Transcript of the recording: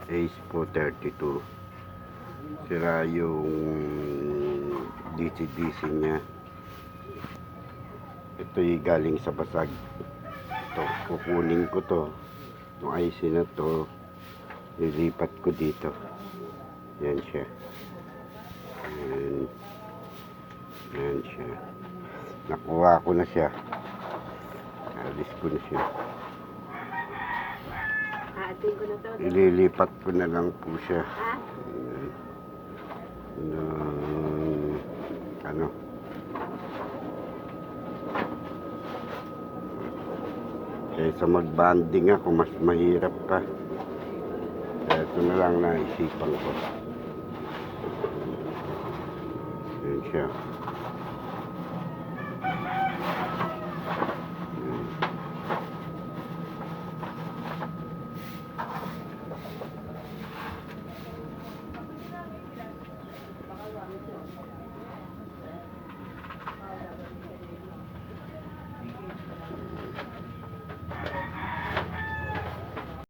Ace po 32. Sira yung DC-DC niya. Ito'y galing sa basag. Ito, kukunin ko to. Yung IC na to, lilipat ko dito. Yan siya. Yan siya. Nakuha ko na siya. Alis ko na siya. Aatin ko na to. Ililipat ko na lang po siya. Ha? Ano? Kaysa mag-banding ako, mas mahirap pa. Ito na lang naisipan ko. Yan siya.